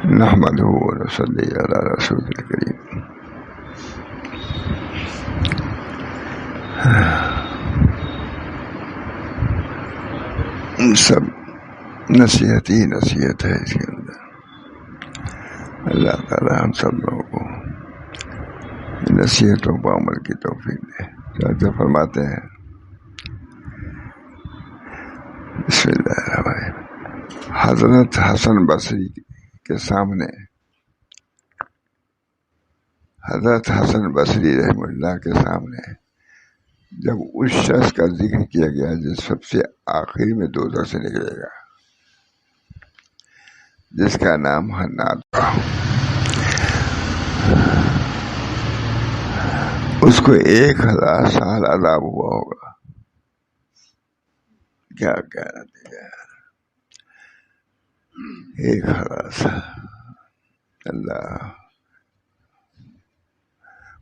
نحمدہ ونصلی علی رسول الکریم. سب نصیحت ہی نصیحت ہے اس کے اندر. اللہ تعالیٰ ہم سب لوگوں کو نصیحتوں پر عمل کی توفیق دے. چاہتے فرماتے ہیں بسم اللہ الرحمن الرحیم. حضرت حسن بصری کے سامنے حضرت حسن بصری رحمہ اللہ کے سامنے جب اس شخص کا ذکر کیا گیا جو سب سے آخر میں دوزخ سے نکلے گا، جس کا نام حناد تھا، اس کو 1000 سال عذاب ہوا ہوگا. کیا کہنا تھا؟ 1000 سال. اللہ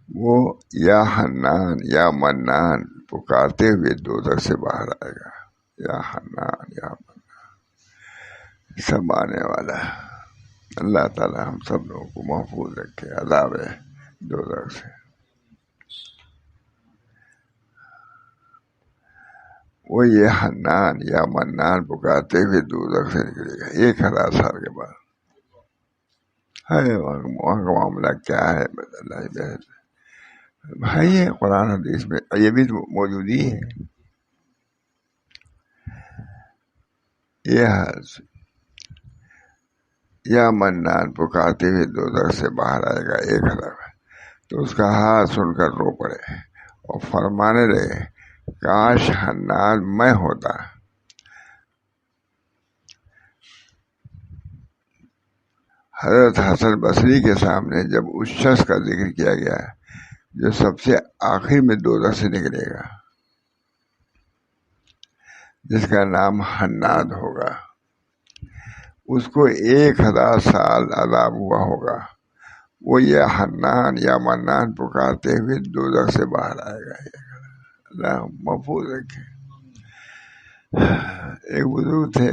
وہ یا حنان یا منان پکارتے ہوئے دوزخ سے باہر آئے گا. یا حنان یا منان سب آنے والا. اللہ تعالیٰ ہم سب لوگوں کو محفوظ رکھے عذاب دوزخ سے. وہ یہ حنان یا منان پکارتے ہوئے دوزخ سے نکلے گا 1000 سال کے بعد. ہے وہاں کا معاملہ کیا ہے؟ اللہ ہے یہ قرآن حدیث میں یہ بھی تو موجود ہی ہے. یہ یا منان پکارتے ہوئے دوزخ سے باہر آئے گا 1000. تو اس کا ہاتھ سن کر رو پڑے اور فرمانے لگے کاش حنان میں ہوتا. حضرت حسن بصری کے سامنے جب اس شخص کا ذکر کیا گیا جو سب سے آخر میں دوزخ سے نکلے گا، جس کا نام حناد ہوگا، اس کو 1000 سال عذاب ہوا ہوگا. وہ یہ حنان یا منان پکارتے ہوئے دوزخ سے باہر آئے گا. اللہ محفوظ رکھے. ایک بزرگ تھے،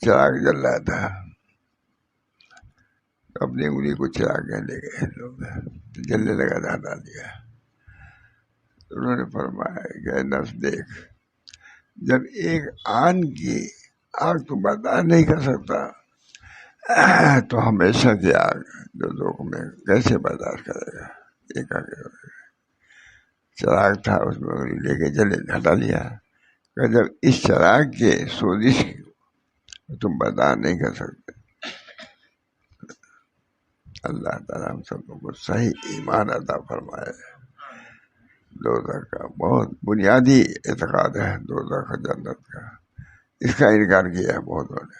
چراغ جل رہا تھا، اپنی انگلی کو چراغ میں لے گئے لوگ، جلنے لگا تھا، ہٹا دیا. انہوں نے فرمایا کہ نفس دیکھ، جب ایک آن کی آگ تو برداشت نہیں کر سکتا تو ہمیشہ کی آگ جو دو میں کیسے برداشت کرے گا؟ ایک آگے چراغ تھا، اس میں انگلی لے کے جلے ہٹا لیا. کہ جب اس چراغ کے سوزش تم برداشت نہیں کر سکتے. اللہ تعالیٰ ہم سب لوگوں کو صحیح ایمان عطا فرمائے. دوزخ کا بہت بنیادی اعتقاد ہے، دوزخ جنت کا. اس کا انکار کیا ہے بہتوں نے.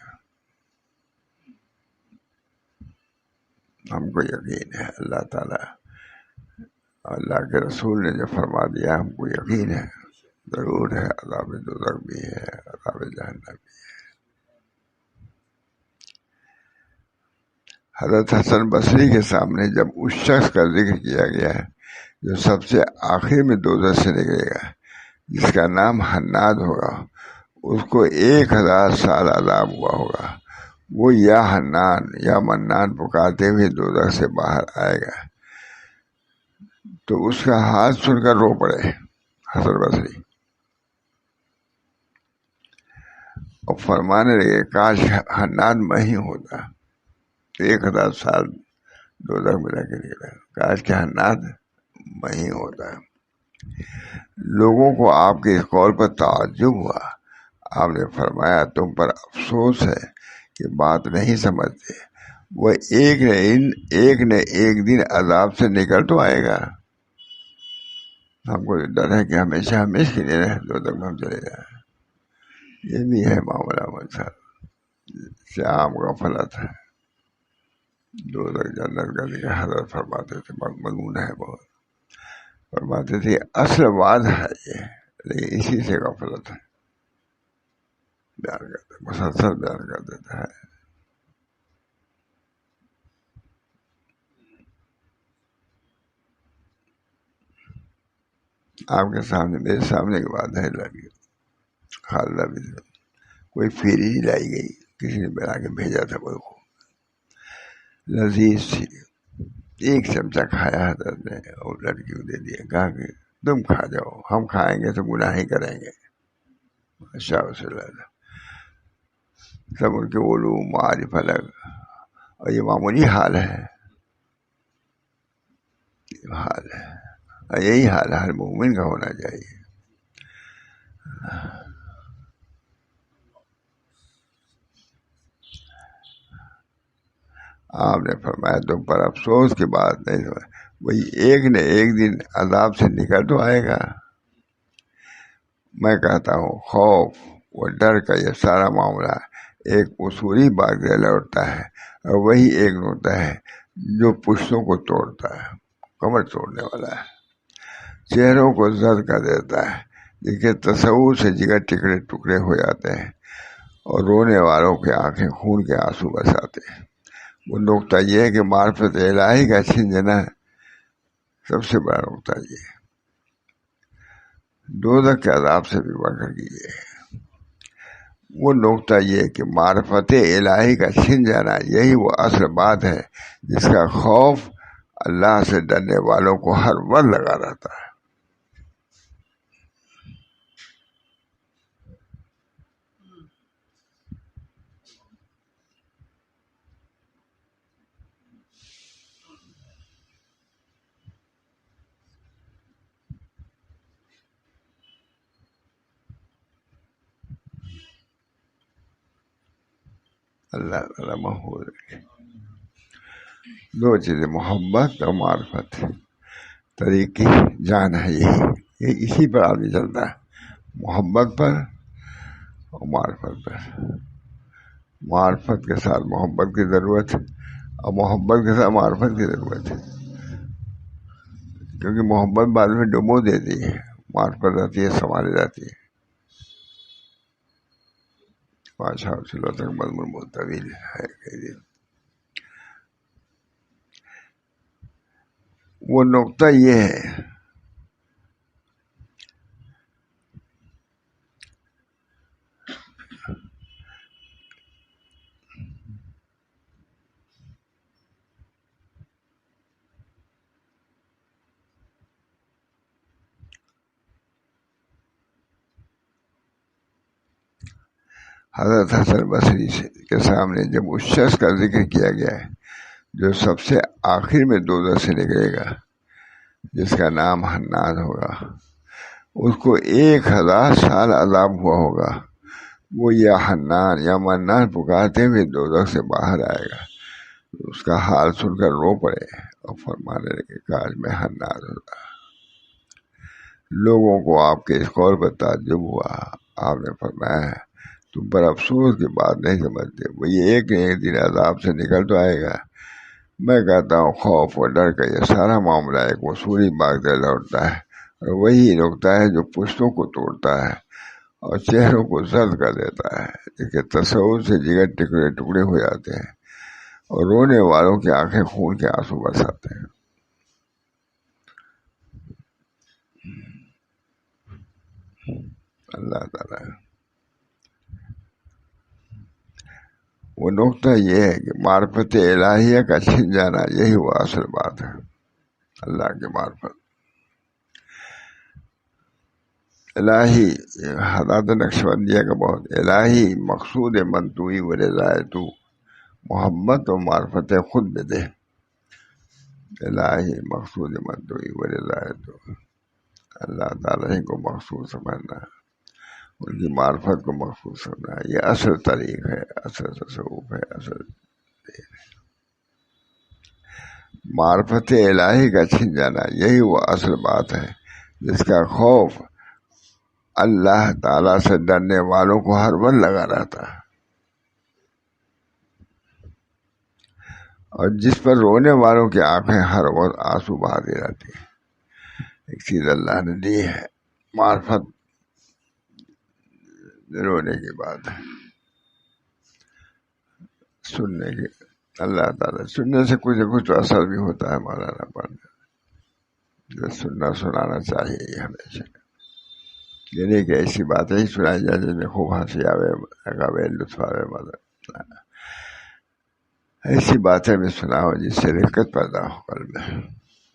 ہم کو یقین ہے اللہ تعالیٰ، اللہ کے رسول نے جو فرما دیا ہم کو یقین ہے ضرور ہے. عذاب دوزخ بھی ہے، عذاب جہنم بھی ہے. حضرت حسن بصری کے سامنے جب اس شخص کا ذکر کیا گیا ہے جو سب سے آخر میں دوزخ سے نکلے گا، جس کا نام حناد ہوگا، اس کو 1000 سال عذاب ہوا ہوگا. وہ یا حنان یا منان پکارتے ہوئے دوزخ سے باہر آئے گا. تو اس کا ہاتھ سن کر رو پڑے حسن بصری اور فرمانے لگے کاش حنان میں ہی ہوتا. 1000 سال دوزخ میں رہ کے نکلا، کاش کہ حنان میں ہی ہوتا. لوگوں کو آپ کے اس قول پر تعجب ہوا. آپ نے فرمایا تم پر افسوس ہے کہ بات نہیں سمجھتے. وہ ایک نہ ایک دن عذاب سے نکل تو آئے گا. ہم کو ڈر ہے کہ ہمیشہ کے لیے دوزخ میں ہم چلے جائیں. یہ بھی ہے معاملہ مجھے سے عام غفلت ہے. دوزخ جنت کا ذکر حضرت فرماتے تھے، مضمون ہے بہت. فرماتے تھے اصل بات ہے یہ، لیکن اسی سے غفلت ہے. بیان کرتے مسلسل بیان کر دیتا ہے. آپ کے سامنے میرے سامنے کی بات ہے. لگی خالدہ بھی کوئی پھیری نہیں لائی گئی، کسی نے بنا کے بھیجا تھا کوئی کو، لذیذ تھی، ایک چمچہ کھایا حضرت نے اور لڑکی کو دے دیا، کہا کہ تم کھا جاؤ، ہم کھائیں گے تو گناہ ہی کریں گے۔ شاہ صلی اللہ علیہ سب ان کے علوم معارف الگ، اور یہ معمولی حال ہے، حال ہے، اور یہی حال ہر مومن کا ہونا چاہیے۔ آپ نے فرمایا تم پر افسوس کی بات نہیں، وہی ایک نہ ایک دن عذاب سے نکل تو آئے گا۔ میں کہتا ہوں خوف و ڈر کا یہ سارا معاملہ ایک اصولی بات سے لوٹتا ہے، اور وہی ایک نقطہ ہے جو پشتوں کو توڑتا ہے، کمر توڑنے والا ہے، چہروں کو زرد کر دیتا ہے، جن کے تصور سے جگر ٹکڑے ٹکڑے ہو جاتے ہیں، اور رونے والوں کی آنکھیں خون کے آنسو برساتے ہیں۔ وہ نقطہ یہ ہے کہ معرفت الہی کا چھن جانا سب سے بڑا نقطہ یہ ہے، دوزخ کے عذاب سے بھی بڑھ کر کیجیے۔ وہ نقطہ یہ ہے کہ معرفت الہی کا چھن جانا یہی وہ اصل بات ہے جس کا خوف اللہ سے ڈرنے والوں کو ہر وقت لگا رہتا ہے۔ اللہ تعالیٰ محفوظ رکھے۔ دو چیزیں، محبت اور معرفت، طریق کی جان ہے یہی، اسی پر آدمی چلتا ہے، محبت پر اور معرفت پر۔ معرفت کے ساتھ محبت کی ضرورت ہے، اور محبت کے ساتھ معرفت کی ضرورت ہے، کیونکہ محبت بعد میں ڈبو دیتی ہے، معرفت آتی ہے سنبھالی جاتی ہے۔ بادشاہ وسیلہ تک مضمون بہت طویل ہے، وہ نقطہ یہ ہے حضرت حسن بصری کے سامنے جب اس شخص کا ذکر کیا گیا ہے جو سب سے آخر میں دوزخ سے نکلے گا، جس کا نام حناد ہوگا، اس کو 1000 سال عذاب ہوا ہوگا، وہ یا حنان یا منان پکارتے ہوئے دوزخ سے باہر آئے گا، اس کا حال سن کر رو پڑے اور فرمانے لگے کاش میں حناد ہوتا۔ لوگوں کو آپ کے اس قول پر تعجب ہوا، آپ نے فرمایا تم پر افسوس کی بات نہیں سمجھتے، وہ یہ ایک نہ ایک دن عذاب سے نکل تو آئے گا۔ میں کہتا ہوں خوف اور ڈر کا یہ سارا معاملہ ایک وصولی باغ سے لوٹتا ہے، اور وہی نقطہ ہے جو پشتوں کو توڑتا ہے اور چہروں کو زرد کر دیتا ہے، جس کے تصور سے جگر ٹکڑے ٹکڑے ہو جاتے ہیں، اور رونے والوں کی آنکھیں خون کے آنسو برساتے ہیں۔ اللہ تعالیٰ وہ نقطہ یہ ہے کہ معرفت الہیہ کا چھن جانا یہی وہ اصل بات ہے، اللہ کی معرفت الہی۔ حضرت نقشبندیہ کا بہت الہی مقصود منتوی و رضایتو، محبت و معرفت خود بدے، الہی مقصود منتوی و رضایتو، اللہ تعالیٰ ہی کو مقصود سمجھنا، ان کی معرفت کو مقصود سمجھنا، یہ اصل طریق ہے، اصل تصوف ہے، اصل معرفت الہی کا چھن جانا یہی وہ اصل بات ہے جس کا خوف اللہ تعالیٰ سے ڈرنے والوں کو ہر وقت لگا رہتا ہے، اور جس پر رونے والوں کی آنکھیں ہر وقت آنسو بہاتی رہتی ہیں۔ ایک چیز اللہ نے دی ہے، معرفت رونے کی بات ہے، سننے کی، اللہ تعالیٰ سننے سے کچھ نہ کچھ تو اثر بھی ہوتا ہے مولانا پڑھنے، جو سننا سنانا چاہیے ہمیشہ۔ یہ نہیں کہ ایسی باتیں ہی سنائی جائے جن میں خوب ہنسی آوے، لگاوے، لطف آوے، مزہ، ایسی باتیں بھی سناؤ جس سے رقت پیدا ہو قلب میں.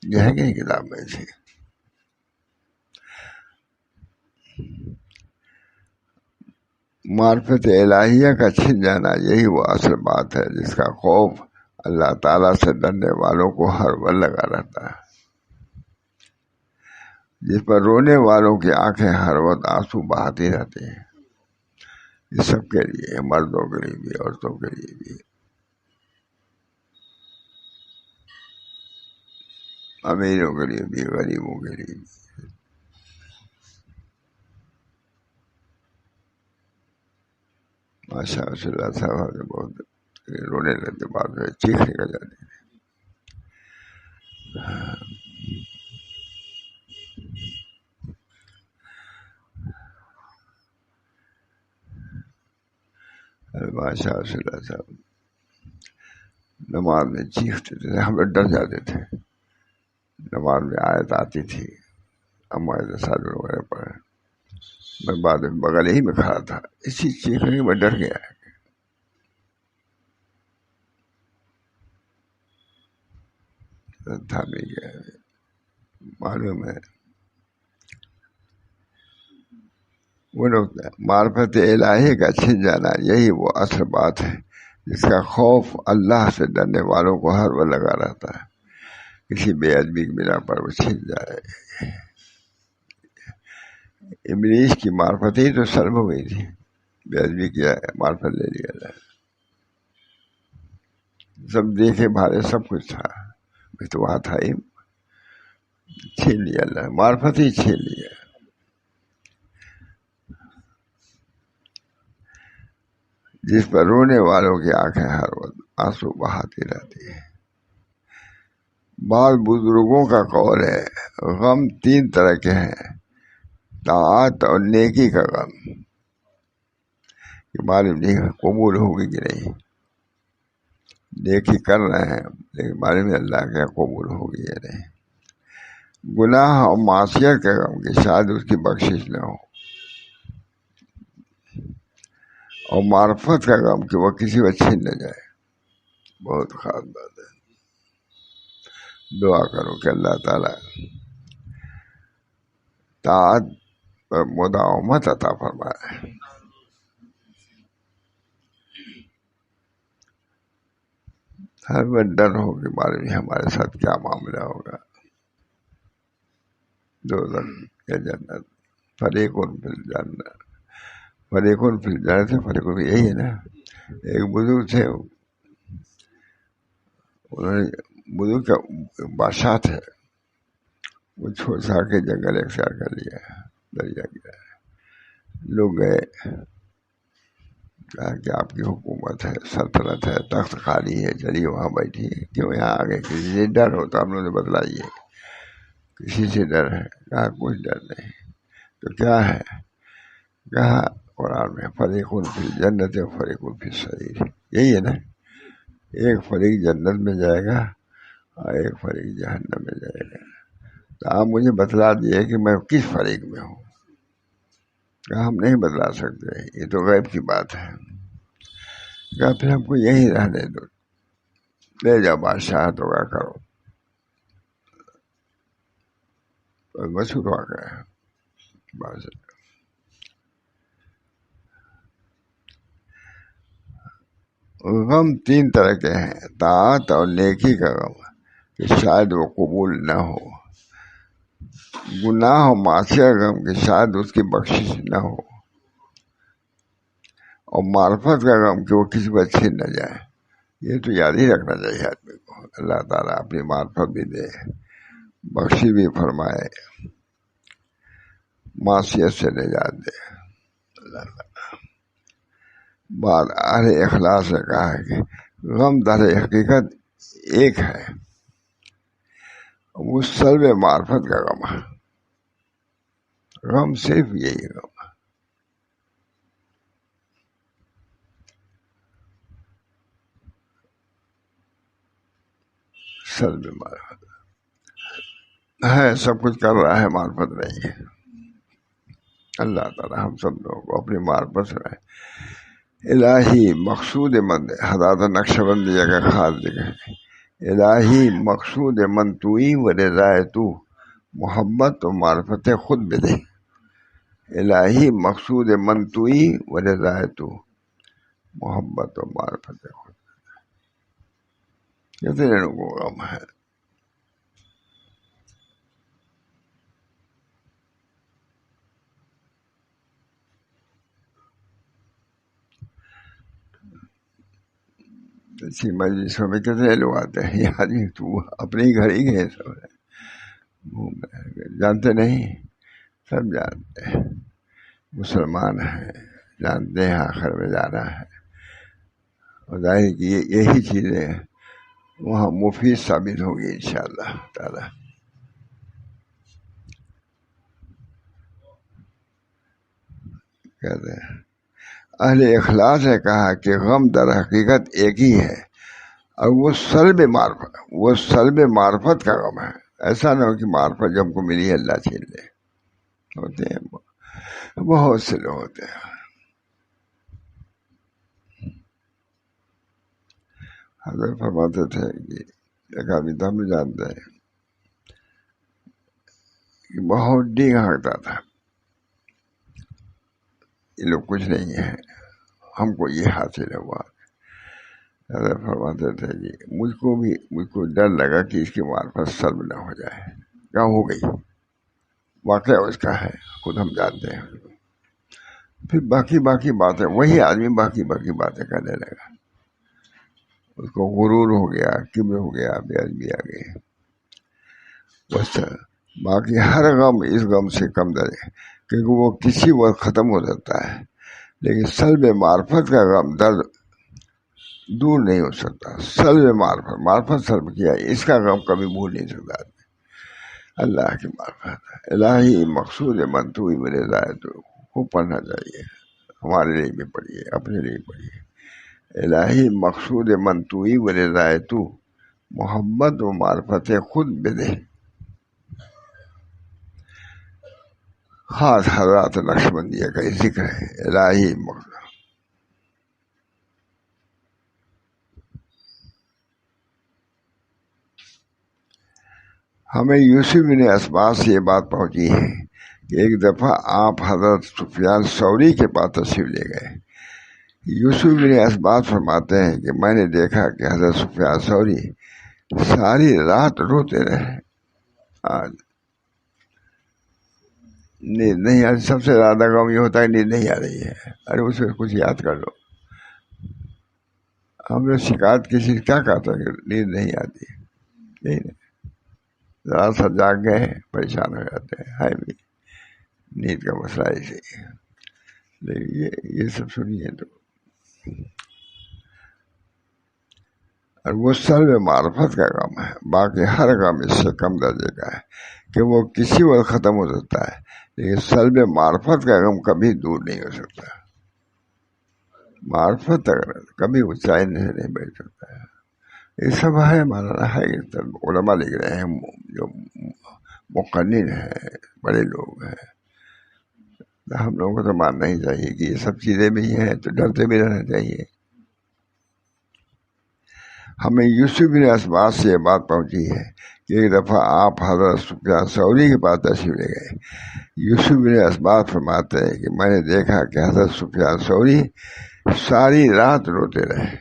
یہ ہے کہ نہیں کتاب میں ایسی؟ معرفت الہیہ کا چھن جانا یہی وہ اصل بات ہے جس کا خوف اللہ تعالیٰ سے ڈرنے والوں کو ہر وقت لگا رہتا ہے، جس پر رونے والوں کی آنکھیں ہر وقت آنسو بہاتی رہتی ہیں. یہ سب کے لیے، مردوں کے لیے بھی، عورتوں کے لیے بھی، امیروں کے لیے بھی، غریبوں کے لیے بھی. ماشاء اللہ صاحب نے بہت رونے لگتے، بعد میں چیخ نکل جاتی. ماشاء اللہ صاحب نماز میں چیختے تھے، ہم لوگ ڈر جاتے تھے. نماز میں آیت آتی تھی، اما سال وغیرہ پر، میں بعد میں بغل ہی میں کھڑا تھا، اسی چیخنے میں ڈر گیا. تھا نہیں گیا. معلوم ہے وہ لوگ معرفت الہی کا چھن جانا یہی وہ اصل بات ہے جس کا خوف اللہ سے ڈرنے والوں کو ہر وقت لگا رہتا ہے. کسی بے ادبی کی بنا پر وہ چھن جائے. ابلیس کی معرفت ہی تو سلب ہو گئی تھی، بے ادبی کی معرفت لے لیا جائے. سب دیکھے بھارے سب کچھ تھا، تو وہاں تھا ہی، چھین لیا اللہ، معرفت ہی چھین لیا. جس پر رونے والوں کی آنکھیں ہر وقت آنسو بہاتی رہتی ہیں. بعض بزرگوں کا قول ہے غم 3 طرح کے ہیں، طاعت اور نیکی کا غم. کہ معلوم نہیں قبول ہوگی کہ نہیں، نیکی کر رہے ہیں لیکن معلوم نہیں اللہ کے قبول ہوگی یا نہیں. گناہ اور معصیت کا غم کہ شاید اس کی بخشش نہ ہو، اور معرفت کا غم کہ وہ کسی کو چھین نہ جائے. بہت خاص بات ہے. دعا کرو کہ اللہ تعالیٰ طاعت پر مداومت عطا فرمائے. ہر وقت ڈر ہو کہ معلوم نہیں ہمارے ساتھ کیا معاملہ ہوگا. دوزخ یا جنت، فریقٌ فی الجنہ فریقٌ فی الجنت، فریقٌ یہی ہے نا. ایک بزرگ تھے، انہوں نے بزرگ کا بادشاہ تھے، وہ چھوڑ چھاڑ کے جنگل اختیار کر لیا، دریا گیا. لوگ گئے، کہا کہ آپ کی حکومت ہے، سلطنت ہے، تخت خالی ہے، چلیے وہاں بیٹھیے. کیوں یہاں آ گئے؟ کسی سے ڈر ہو تو ہم لوگوں نے بتلائیے. کسی سے ڈر ہے؟ کہا کچھ ڈر نہیں. تو کیا ہے؟ کہا قرآن میں فریقٌ فی الجنت و فریقٌ فی السعیر. یہی ہے نا، ایک فریق جنت میں جائے گا اور ایک فریق جہنم میں جائے گا. تو آپ مجھے بتلا دیے کہ میں کس فریق میں ہوں. کہا ہم نہیں بتلا سکتے، یہ تو غیب کی بات ہے. کہا پھر ہم کو یہیں رہنے دو، لے جاؤ بادشاہ تو کیا کرو. مشہور ہو گیا بادشاہ. غم 3 طرح کے ہیں، طاعت اور نیکی کا غم کہ شاید وہ قبول نہ ہو، گناہ و معصیت کا غم کہ شاید اس کی بخشش نہ ہو، اور معرفت کا غم کہ وہ کسی پر چھین نہ جائے. یہ تو یاد ہی رکھنا چاہیے آدمی کو. اللہ تعالیٰ اپنی معرفت بھی دے، بخشی بھی فرمائے، معصیت سے نجات دے. اللہ تعالیٰ بعد اہل اخلاص نے کہا ہے کہ غم در حقیقت ایک ہے، وہ سلب معرفت کا غم ہے. غم صرف یہی غم ہے. سلب معرفت ہے، سب کچھ کر رہا ہے، معرفت نہیں ہے. اللہ تعالی ہم سب لوگوں کو اپنی معرفت سے رہے. الہی مقصود مند حضرت نقش بندی کا خاص ذکر ہے. الہی مقصود من توئی و رضائے تو محبت و معرفت خود بدے. الہی مقصود من توئی و رضائے تو محبت و معرفت خود. کتنے لوگوں کو غم ہے. اچھی مجلسوں میں کتنے لوگ آتے ہیں. یہ آدمی تو اپنے ہی گھر ہی گئے سب گھوم رہے. جانتے نہیں، سب جانتے ہیں، مسلمان ہیں، جانتے ہیں آخر میں جانا ہے. اور ظاہر کی یہی چیزیں وہاں مفید ثابت ہوگی انشاءاللہ تعالی. کہتے ہیں اہل اخلاص نے کہا کہ غم در حقیقت ایک ہی ہے، اور وہ سلب معرفت کا غم ہے. ایسا نہ ہو کہ معرفت جب کو ملی ہے اللہ چھین لے. ہوتے ہیں بہت سے لوگ ہوتے ہیں. حضرت فرماتے تھے کہ ایک آدمی تو ہم جانتے ہیں کہ بہت ڈینگ ہانکتا تھا، یہ لوگ کچھ نہیں ہے، ہم کو یہ حاصل ہوا. حضرت فرماتے تھے کہ مجھ کو ڈر لگا کہ اس کی معرفت سلب نہ ہو جائے. کیا ہو گئی؟ واقعہ اس کا ہے، خود ہم جانتے ہیں. پھر باقی باتیں وہی آدمی باقی باتیں کرنے لگا. اس کو غرور ہو گیا، کبر ہو گیا، بے عزمی آ گئی. بس باقی ہر غم اس غم سے کم درجے، کیونکہ وہ کسی وقت ختم ہو جاتا ہے، لیکن سلب معرفت کا غم درد دور نہیں ہو سکتا. سلب معرفت سلب کیا، اس کا غم کبھی بھول نہیں سکتا. اللہ کی معرفت الہی مقصود من تو ہی میرے ذائع تو خوب پڑھنا چاہیے. ہمارے لیے بھی پڑھیے، اپنے لیے پڑھیے. الہی مقصود من تو ہی میرے ذائع تو محبت و معرفت خود بدے. خاص حضرات نقش بندیہ کا ذکر ہے. الہی مقصود ہمیں یوسف بن اسباط سے یہ بات پہنچی ہے کہ ایک دفعہ آپ حضرت سفیان ثوری کے پاس تشریف لے گئے. یوسف بن اسباط فرماتے ہیں کہ میں نے دیکھا کہ حضرت سفیان ثوری ساری رات روتے رہے. آج نیند نہیں آ رہی. سب سے زیادہ غم یہ ہوتا ہے نیند نہیں آ رہی ہے. ارے اس میں کچھ یاد کر لو. ہم نے شکایت کسی سے کیا کہا تھا کہ نیند نہیں آتی. نہیں ذرا سا جاگ گئے پریشان ہو جاتے ہیں. ہے بھی نیند کا مسئلہ ایسے ہی. لیکن یہ سب سنیے تو اور وہ سلب معرفت کا غم ہے. باقی ہر غم اس سے کم درجے کا ہے کہ وہ کسی وقت ختم ہو سکتا ہے، لیکن سلب معرفت کا غم کبھی دور نہیں ہو سکتا. معرفت اگر کبھی اونچائی نہیں بیٹھ سکتا ہے. یہ سب ہے مولانا ہے، علماء لکھ رہے ہیں، جو مقنن ہیں، بڑے لوگ ہیں. ہم لوگوں کو تو ماننا ہی چاہیے کہ یہ سب چیزیں بھی ہیں، تو ڈرتے بھی رہنا چاہیے. ہمیں یوسف بن اسباط سے یہ بات پہنچی ہے کہ ایک دفعہ آپ حضرت سفیان ثوری کے پاس تشریف لے گئے. یوسف بن اسباط فرماتے ہیں کہ میں نے دیکھا کہ حضرت سفیان ثوری ساری رات روتے رہے.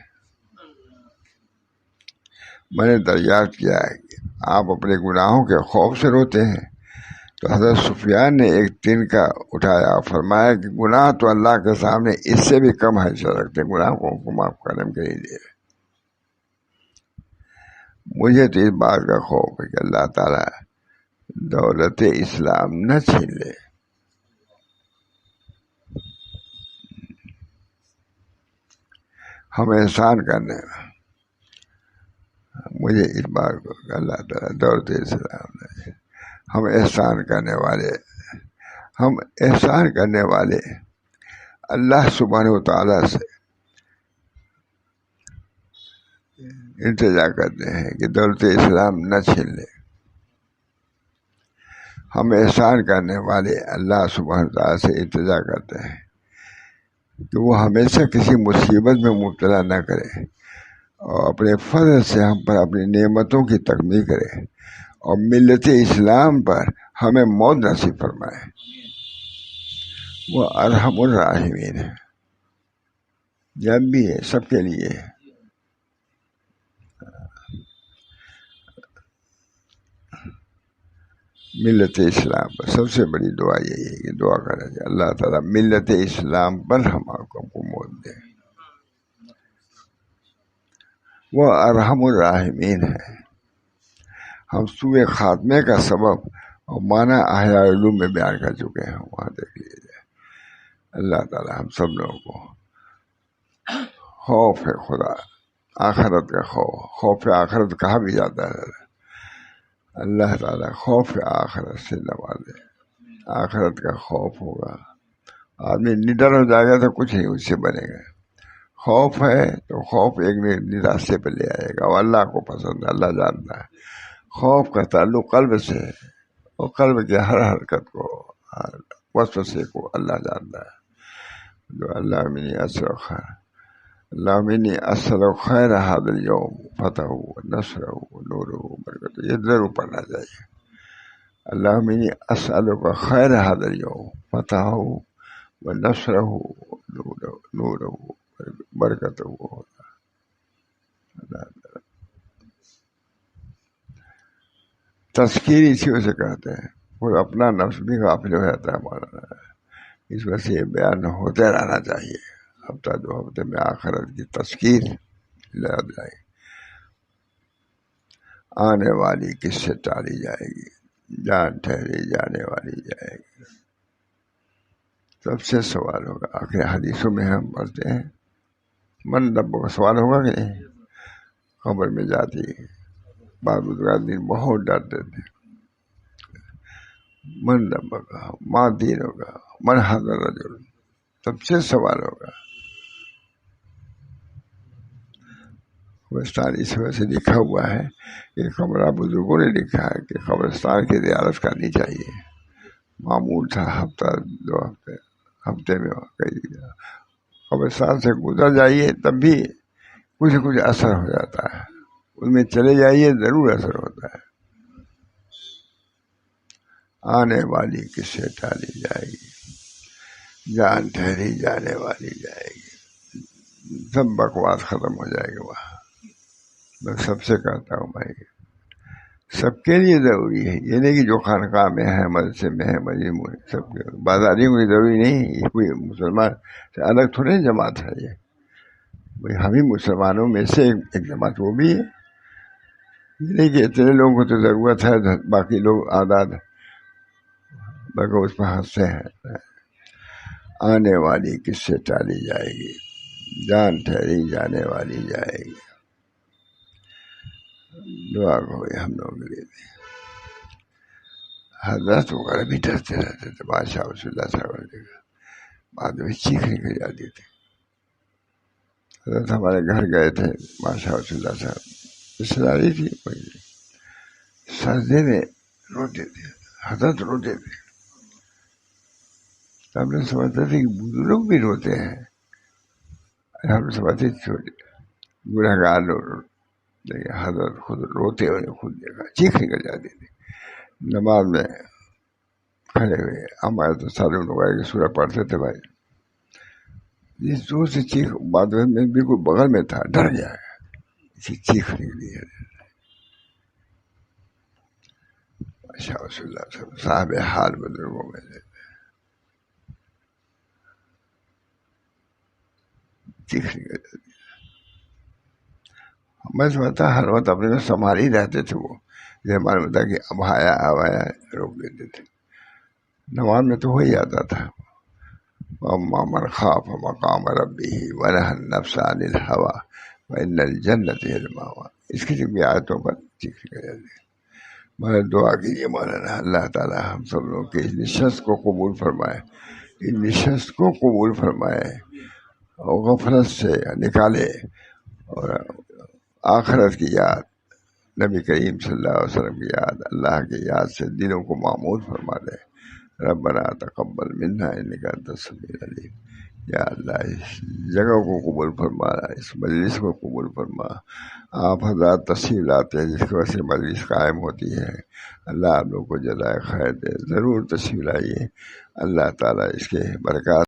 میں نے دریافت کیا ہے کہ آپ اپنے گناہوں کے خوف سے روتے ہیں. تو حضرت سفیان نے ایک تنکا اٹھایا اور فرمایا کہ گناہ تو اللہ کے سامنے اس سے بھی کم حیثیت رکھتے ہیں، گناہ کو معاف کرنے کے لیے. مجھے تو اس بات کا خوف ہے کہ اللہ تعالیٰ دولت اسلام نہ چھین لے. ہم احسان کرنے، مجھے اس بات کو کہ اللہ تعالیٰ دولت اسلام نہ چھین. ہم احسان کرنے والے اللہ سبحانہ و تعالیٰ سے التجا کرتے ہیں کہ دولت اسلام نہ چھین لے. ہم احسان کرنے والے اللہ سبحانہ تعالیٰ سے التجا کرتے ہیں کہ وہ ہمیشہ کسی مصیبت میں مبتلا نہ کرے اور اپنے فضل سے ہم پر اپنی نعمتوں کی تکمیل کرے اور ملت اسلام پر ہمیں موت نصیب فرمائے۔ وہ ارحم الراحمین ہے، جب بھی ہے سب کے لیے۔ ملت اسلام پر سب سے بڑی دعا یہی ہے کہ دعا کریں کہ اللہ تعالیٰ ملت اسلام پر ہم آپ کو موت دے۔ وہ ارحم الراحمین ہے۔ ہم سوء خاتمے کا سبب اور معنی احیاء علوم میں بیان کر چکے ہیں، وہاں دیکھ لیجیے۔ اللہ تعالیٰ ہم سب لوگوں کو خوف ہے خدا، آخرت کا خوف آخرت کہا بھی جاتا ہے۔ اللہ تعالیٰ خوف آخرت سے نوازے۔ آخرت کا خوف ہوگا، آدمی نڈر ہو جائے گا تو کچھ نہیں اس سے بنے گا۔ خوف ہے تو خوف ایک راستے پہ لے آئے گا، وہ اللہ کو پسند ہے، اللہ جانتا ہے۔ خوف کا تعلق قلب سے ہے، اور قلب کے ہر حرکت کو، ہر وسوسے کو اللہ جانتا ہے۔ جو اللہ منی اصل خیر، اللہ منی اصل خیر هذا اليوم فتح نصر نور برکت، یہ ضرور پڑھنا چاہیے۔ اللہ منی اسأل کا خیر هذا اليوم فتح ونصر نور برکت۔ تذکیر اسی سے کہتے ہیں، وہ اپنا نفس بھی غافل ہو جاتا ہے مولانا۔ اس وجہ سے یہ بیان ہوتے رہنا چاہیے، ہفتہ دو ہفتے میں آخرت کی تذکیر یاد جائے۔ آنے والی کس سے ٹالی جائے گی، جان ٹھہری جانے والی جائے گی۔ سب سے سوال ہوگا، آخر حدیثوں میں ہم پڑھتے ہیں من رب کا سوال ہوگا کہ نہیں؟ قبر میں جاتی بعض دن بہت ڈرتے تھے، من رب کا، ماں دین ہوگا، من حاضر رجل، سب سے سوال ہوگا۔ قبرستان اس وجہ سے لکھا ہوا ہے کہ قبرہ بزرگوں نے لکھا ہے کہ قبرستان کی زیارت کرنی چاہیے۔ معمول تھا ہفتہ دو ہفتے میں کئی قبرستان سے گزر جائیے تب بھی کچھ نہ کچھ اثر ہو جاتا ہے، ان میں چلے جائیے ضرور اثر ہوتا ہے۔ آنے والی کس سے ٹالی جائے گی، جان ٹھہری جانے والی جائے گی، سب بکواس ختم ہو جائے گی وہاں۔ میں سب سے کہتا ہوں بھائی، سب کے لیے ضروری ہے، یہ نہیں کہ جو خانقاہ میں ہے، مدرسے میں ہے، مسجد میں، سب کے بازاریوں کی ضروری نہیں۔ یہ کوئی مسلمان سے الگ تھوڑے جماعت ہے، یہ ہم ہی مسلمانوں میں سے ایک جماعت وہ بھی ہے۔ یہ نہیں کہ اتنے لوگوں کو تو ضرورت ہے، باقی لوگ آزاد بلکہ اس پہ ہنستے ہیں۔ آنے والی کس سے ٹالی جائے گی، جان ٹھہری جانے والی جائے گی۔ دعا ہوئے ہم لوگ کے لیے۔ حضرت وغیرہ بھی ڈرتے رہتے تھے، بادشاہ رسول اللہ صلی اللہ علیہ وسلم بعد میں چیخ نکل جاتی تھی۔ حضرت ہمارے گھر گئے تھے، بادشاہ رسول اللہ صاحب رشتہ تھی، سجدے میں روتے تھے، حضرت روتے تھے۔ ہم نے سمجھتے تھے کہ بزرگ بھی روتے ہیں، ہم سمجھتے چھوٹے گنہگار لوگ، لیکن حضرت خود روتے ہوئے خود دیکھا، چیخ نکل جاتی تھی۔ نماز میں کھڑے ہوئے ہمارے تو سارے لوگ سورہ پڑھتے تھے بھائی، جس زور سے چیخ، بعد میں بالکل بغل میں تھا، ڈر گیا، اسی چیخ نکلی ہے۔ بادشاہ رسول اللہ صاحب حال بزرگوں میں سے چیخ نکل جاتی۔ میں سمجھتا ہر وقت اپنے میں سنبھال ہی رہتے تھے وہ، یہ ہمارے بتا کہ اب آیا روک دیتے تھے۔ نماز میں تو ہو ہی جاتا تھا، وَأَمَّا مَنْ خَافَ مَقَامَ رَبِّهِ وَنَهَى النَّفْسَ عَنِ الْهَوَىٰ فَإِنَّ الْجَنَّةَ هِيَ الْمَأْوَىٰ۔ اس کی بھی آیتوں پر چیخ نکل جاتی ہے۔ میں دعا کیجیے مولانا، اللہ تعالیٰ ہم سب لوگ کی اس نشست کو قبول فرمائے، اس نشست کو قبول فرمائے اور غفلت سے نکالے، اور آخرت کی یاد نبی کریم صلی اللہ علیہ وسلم کی یاد، اللہ کی یاد سے دلوں کو معمور فرما دے۔ ربنا تقبل منا انک انت السمیع العلیم۔ یا اللہ اس جگہ کو قبول فرما، اس مجلس کو قبول فرما۔ آپ حضرات تشریف لاتے ہیں جس کی وجہ سے مجلس قائم ہوتی ہے، اللہ آپ لوگ کو جزائے خیر دے۔ ضرور تشریف لائیے، اللہ تعالیٰ اس کے برکات